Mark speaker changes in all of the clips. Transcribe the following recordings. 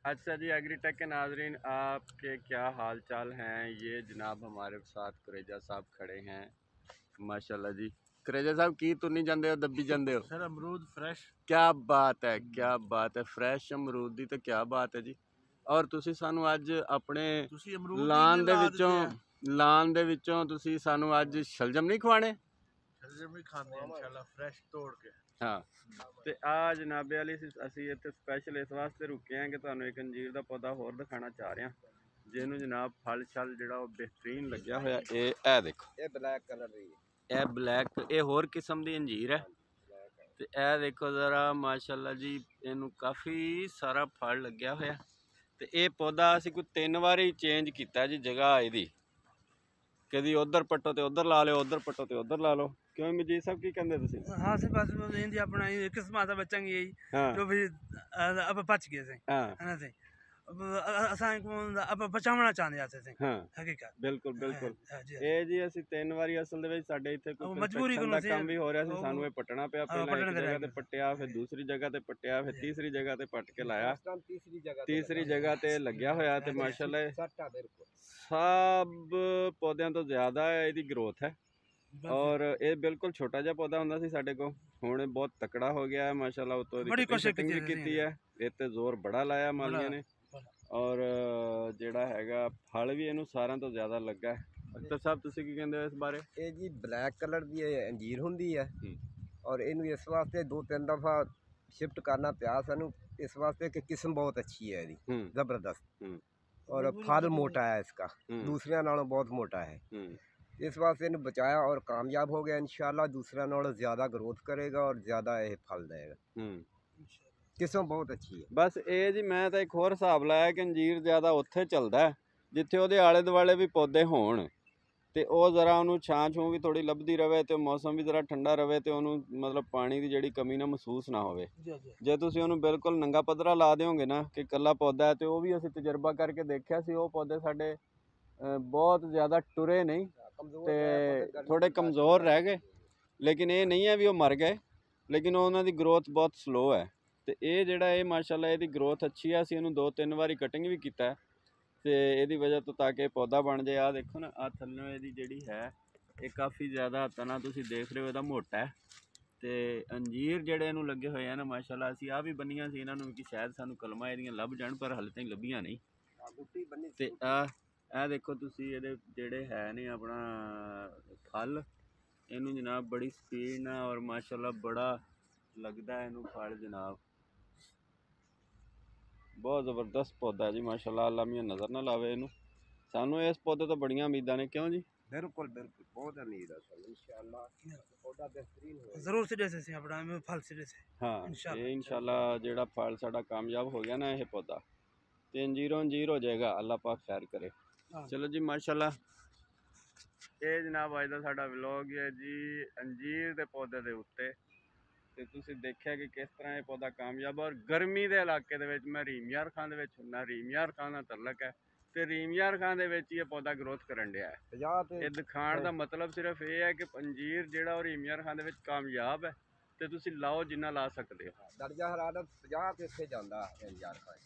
Speaker 1: अच्छा जी, एग्रीटेक के नाजरीन आपके क्या हाल चाल हैं। ये जनाब हमारे साथ कुरेजा साहब खड़े हैं माशाल्लाह जी। कुरेजा साहब की तुनी जाते हो दब्बी जाते हो
Speaker 2: सर अमरूद फ्रेश।
Speaker 1: क्या बात है, क्या बात है। फ्रैश अमरूद दी तो क्या बात है जी। और तुसी सानू अज अपने
Speaker 2: ਤੁਸੀਂ ਅਮਰੂਦ ਹੀ
Speaker 1: ਲਾਨ ਦੇ
Speaker 2: ਲਾ
Speaker 1: ਵਿੱਚੋਂ
Speaker 2: ਦਿੱਤੇ ਆ।
Speaker 1: ਲਾਨ ਦੇ ਵਿੱਚੋਂ ਤੁਸੀਂ ਸਾਨੂੰ ਅੱਜ ਸ਼ਲਜਮ ਨਹੀਂ ਖਵਾਣੇ।
Speaker 2: ਸ਼ਲਜਮ ਵੀ ਖਾਂਦੇ ਇਨਸ਼ਾਅੱਲਾ ਫਰੈਸ਼ ਤੋੜ ਕੇ।
Speaker 1: हाँ तो आ जनाबे वाली असी इतने स्पैशल इस वास्ते रुके हैं कि तुहानू एक अंजीर का पौधा होर दिखाना चाह रहे हैं जिन्होंने जनाब फल शल जो बेहतरीन लग्या होया। ये देखो
Speaker 3: ये ब्लैक कलर दी
Speaker 1: ये ब्लैक ये होर किस्म की अंजीर है। तो यह देखो ज़रा माशाल्लाह जी इनू काफ़ी सारा फल लग्या होया। तो ये पौधा असी कोई 3 बारी चेंज किया जी जगह यदी कभी उधर पट्टो तो उधर ला लो उधर पट्टो तो उधर ला लो। क्यों मजीद साहब की कहते तुसी?
Speaker 2: हाँ से बस इंदी अपना किस्मत है बच्चन की
Speaker 1: हाँ
Speaker 2: जो भी अब बच गए थे
Speaker 1: हाँ
Speaker 2: है ना थे अब असां को अब बचावना चाहते आते थे
Speaker 1: हाँ
Speaker 2: हकीकत
Speaker 1: बिल्कुल बिल्कुल।
Speaker 2: हाँ जी
Speaker 1: ਇਹ ਜੀ ਅਸੀਂ 3 ਵਾਰੀ ਅਸਲ ਦੇ ਵਿੱਚ ਸਾਡੇ ਇੱਥੇ ਕੋਈ
Speaker 2: ਮਜਬੂਰੀ
Speaker 1: ਕੰਸਟਰਕਸ਼ਨ
Speaker 2: ਕੋਲੋਂ
Speaker 1: ਦਾ ਕੰਮ ਵੀ ਹੋ ਰਿਹਾ ਸੀ। ਸਾਨੂੰ ਇਹ ਪੱਟਣਾ ਪਿਆ। ਪਹਿਲਾਂ ਇੱਕ ਜਗ੍ਹਾ ਤੇ ਪੱਟਿਆ, ਫਿਰ ਦੂਸਰੀ ਜਗ੍ਹਾ ਤੇ ਪੱਟਿਆ, ਫਿਰ ਤੀਸਰੀ ਜਗ੍ਹਾ ਤੇ ਪੱਟ ਕੇ ਲਾਇਆ। ਤੀਸਰੀ ਜਗ੍ਹਾ ਤੇ ਲੱਗਿਆ ਹੋਇਆ ਤੇ ਮਾਸ਼ਾਅੱਲਾ ਸਭ ਪੌਦਿਆਂ ਤੋਂ ਜ਼ਿਆਦਾ ਇਹਦੀ ਗਰੋਥ ਹੈ। ਔਰ ਇਹ ਬਿਲਕੁਲ ਛੋਟਾ ਜਿਹਾ ਪੌਦਾ ਹੁੰਦਾ ਸੀ ਸਾਡੇ ਕੋਲ, ਹੁਣ ਬਹੁਤ ਤਕੜਾ ਹੋ ਗਿਆ ਹੈ ਮਾਸ਼ਾਅੱਲਾ। ਉਤੋਂ ਦੀ ਕਟਿੰਗ ਵੀ ਕੀਤੀ ਹੈ, ਇਹ ਤੇ ਜ਼ੋਰ ਬੜਾ ਲਾਇਆ ਮਾਲੀਆਂ ਨੇ। ਔਰ ਜਿਹੜਾ ਹੈਗਾ ਫਲ ਵੀ ਇਹਨੂੰ ਸਾਰਿਆਂ ਤੋਂ ਜ਼ਿਆਦਾ ਲੱਗਾ ਹੈ। ਅਖਤਰ ਸਾਹਿਬ ਤੁਸੀਂ ਕੀ ਕਹਿੰਦੇ ਹੋ ਇਸ ਬਾਰੇ?
Speaker 3: ਇਹ ਜੀ ਬਲੈਕ ਕਲਰ ਦੀ ਅੰਜੀਰ ਹੁੰਦੀ ਹੈ ਔਰ ਇਹਨੂੰ ਇਸ ਵਾਸਤੇ 2-3 ਦਫਾ ਸ਼ਿਫਟ ਕਰਨਾ ਪਿਆ ਸਾਨੂੰ, ਇਸ ਵਾਸਤੇ ਕਿ ਕਿਸਮ ਬਹੁਤ ਅੱਛੀ ਹੈ ਇਹਦੀ, ਜ਼ਬਰਦਸਤ। ਔਰ ਫਲ ਮੋਟਾ ਹੈ ਇਸका, ਦੂਸਰਿਆਂ ਨਾਲੋਂ ਬਹੁਤ ਮੋਟਾ ਹੈ। ਇਸ ਵਾਸਤੇ ਇਹਨੂੰ ਬਚਾਇਆ ਔਰ ਕਾਮਯਾਬ ਹੋ ਗਿਆ इंशाअल्लाह। दूसरा नालों ज़्यादा ग्रोथ करेगा और ज़्यादा ये फल देगा। किस्म बहुत अच्छी है।
Speaker 1: बस ये जी मैं तो एक होर हिसाब लाया कि अंजीर ज़्यादा उत्थे चलता है जिथे ਉਹਦੇ ਆਲੇ ਦੁਆਲੇ ਵੀ ਪੌਦੇ ਹੋਣ ਤੇ ਉਹ ਜ਼ਰਾ ਉਹਨੂੰ ਛਾਂ ਛੂੰ ਵੀ ਥੋੜੀ ਲੱਭਦੀ ਰਵੇ ਤੇ ਮੌਸਮ ਵੀ ਜ਼ਰਾ ਠੰਡਾ ਰਵੇ ਤੇ ਉਹਨੂੰ ਮਤਲਬ ਪਾਣੀ ਦੀ ਜਿਹੜੀ ਕਮੀ ਨਾ ਮਹਿਸੂਸ ਨਾ ਹੋਵੇ। ਜੇ ਤੁਸੀਂ ਉਹਨੂੰ ਬਿਲਕੁਲ ਨੰਗਾ ਪੱਧਰਾ ਲਾ ਦਿਓਗੇ ਨਾ ਕਿ ਇਕੱਲਾ ਪੌਦਾ ਹੈ, ਤੇ ਉਹ ਵੀ ਅਸੀਂ ਤਜਰਬਾ ਕਰਕੇ ਦੇਖਿਆ ਸੀ, ਉਹ ਪੌਦੇ ਸਾਡੇ ਬਹੁਤ ਜ਼ਿਆਦਾ ਟੁਰੇ ਨਹੀਂ ਤੇ ਥੋੜੇ ਕਮਜ਼ੋਰ ਰਹਿ ਗਏ। ਲੇਕਿਨ ਇਹ ਨਹੀਂ ਹੈ ਵੀ ਉਹ ਮਰ ਗਏ, ਲੇਕਿਨ ਉਹਨਾਂ ਦੀ ਗਰੋਥ ਬਹੁਤ ਸਲੋ ਹੈ। ਤੇ ਇਹ ਜਿਹੜਾ ਇਹ ਮਾਸ਼ਾਅੱਲਾ ਇਹਦੀ ਗਰੋਥ ਅੱਛੀ ਹੈ। ਅਸੀਂ ਇਹਨੂੰ 2-3 ਵਾਰੀ ਕਟਿੰਗ ਵੀ ਕੀਤਾ ਤੇ ਇਹਦੀ ਵਜ੍ਹਾ ਤੋਂ ਤਾਂ ਕਿ ਪੌਦਾ ਬਣ ਜਾਏ। ਆ ਦੇਖੋ ਨਾ, ਆ ਥੱਲੇ ਇਹਦੀ ਜਿਹੜੀ ਹੈ ਇਹ ਕਾਫੀ ਜ਼ਿਆਦਾ ਤਨਾ ਤੁਸੀਂ ਦੇਖ ਰਹੇ ਹੋ, ਇਹਦਾ ਮੋਟਾ ਹੈ। ਤੇ ਅੰਜੀਰ ਜਿਹੜੇ ਇਹਨੂੰ ਲੱਗੇ ਹੋਏ ਆ ਨਾ ਮਾਸ਼ਾਅੱਲਾ, ਅਸੀਂ ਆ ਵੀ ਬੰਨੀਆਂ ਸੀ ਇਹਨਾਂ ਨੂੰ ਕਿ ਸ਼ਾਇਦ ਸਾਨੂੰ ਕਲਮਾਂ ਇਹਦੀਆਂ ਲੱਭ ਜਾਣ, ਪਰ ਹਾਲੇ ਤਾਈਂ ਲੱਭੀਆਂ ਨਹੀਂ। ਤੇ ਇਹ ਦੇਖੋ ਤੁਸੀਂ ਇਹਦੇ ਜਿਹੜੇ ਹੈ ਨੇ ਆਪਣਾ ਫਲ, ਇਹਨੂੰ ਜਨਾਬ ਬੜੀ ਸਪੀਡ ਨਾਲ ਔਰ ਮਾਸ਼ਾਅੱਲਾ ਬੜਾ ਲੱਗਦਾ ਇਹਨੂੰ ਫਲ ਜਨਾਬ। बहुत ज़बरदस्त पौधा है जी माशाल्लाह। अल्लाह मियां नज़र ना लावे इनू। सानू इस पौधे तो बड़ियां उम्मीदां ने, क्यों जी?
Speaker 3: बिल्कुल बिल्कुल बहुत उम्मीद है इंशाअल्लाह पौधा बेहतरीन होगा
Speaker 2: जरूर सिरे से अपना फल सिरे से।
Speaker 1: हाँ ये इंशाल्लाह जेड़ा फल साडा कामयाब हो गया ना ये पौधा, तो अंजीरों अंजीर हो जाएगा। अल्लाह पाक खैर करे। चलो जी माशाल्लाह, ये जनाब अज दा साडा व्लॉग है जी अंजीर दे पौधे दे उत्ते। ਤੇ ਤੁਸੀਂ ਦੇਖਿਆ ਕਿ ਕਿਸ ਤਰ੍ਹਾਂ ਇਹ ਪੌਦਾ ਕਾਮਯਾਬ। ਔਰ ਗਰਮੀ ਦੇ ਇਲਾਕੇ ਦੇ ਵਿੱਚ ਮੈਂ ਰੀਮ ਯਾਰ ਖਾਨ ਦੇ ਵਿੱਚ ਹੁੰਦਾ, ਰੀਮ ਯਾਰ ਖਾਨ ਦਾ ਤਲਕ ਹੈ ਤੇ ਰੀਮ ਯਾਰ ਖਾਨ ਦੇ ਵਿੱਚ ਇਹ ਪੌਦਾ ਗਰੋਥ ਕਰਨ ਡਿਆ ਹੈ। ਇਹ ਦਿਖਾਉਣ ਦਾ ਮਤਲਬ ਸਿਰਫ ਇਹ ਹੈ ਕਿ ਅੰਜੀਰ ਜਿਹੜਾ ਉਹ ਰੀਮ ਯਾਰ ਖਾਨ ਦੇ ਵਿੱਚ ਕਾਮਯਾਬ ਹੈ ਤੇ ਤੁਸੀਂ ਲਾਓ ਜਿੰਨਾ ਲਾ ਸਕਦੇ ਹੋ।
Speaker 3: ਦਰਜਾ ਹਰਾਰਤ 50 ਤੇ ਇੱਥੇ ਜਾਂਦਾ ਹੈ ਯਾਰ ਖਾਨ।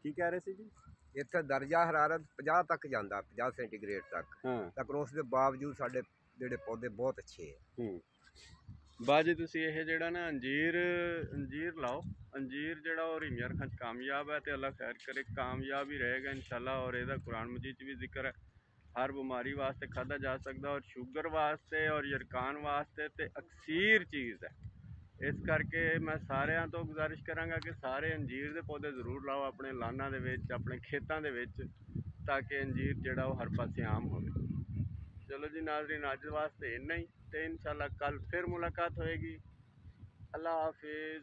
Speaker 1: ਕੀ ਕਹਿ ਰਹੇ ਸੀ ਜੀ?
Speaker 3: ਇੱਥੇ ਦਰਜਾ ਹਰਾਰਤ 50 ਤੱਕ ਜਾਂਦਾ, 50 ਸੈਂਟੀਗ੍ਰੇਡ ਤੱਕ। ਲੇਕਿਨ ਉਸ ਦੇ ਬਾਵਜੂਦ ਸਾਡੇ ਜਿਹੜੇ ਪੌਦੇ ਬਹੁਤ ਅੱਛੇ ਹੈ।
Speaker 1: ਬਾਜੀ ਤੁਸੀਂ ਇਹ ਜਿਹੜਾ ਨਾ ਅੰਜੀਰ ਲਾਓ। ਅੰਜੀਰ ਜਿਹੜਾ ਉਹ ਰੀਮ ਯਾਰ ਖਾਨ 'ਚ ਕਾਮਯਾਬ ਹੈ ਤੇ ਅੱਲਾ ਖੈਰ ਕਰੇ, ਕਾਮਯਾਬ ਹੀ ਰਹੇਗਾ इंशाअल्लाह। और ਇਹਦਾ कुरान मजीद 'ਚ ਵੀ ਜ਼ਿਕਰ ਹੈ, हर बीमारी वास्ते खाधा जा सकता और शुगर वास्ते और यरकान वास्ते तो अक्सीर चीज़ है। इस करके मैं सारिਆਂ ਤੋਂ गुजारिश करांगा कि सारे अंजीर के पौधे जरूर लाओ अपने लाना दे विच, अपने खेतों के विच, ताकि अंजीर ਜਿਹੜਾ ਉਹ हर पासे आम हो। चलो जी नाज़रीन, अज वास्ते इन्ना ही, तो इंशाअल्लाह कल फिर मुलाकात होएगी। अल्लाह हाफिज़।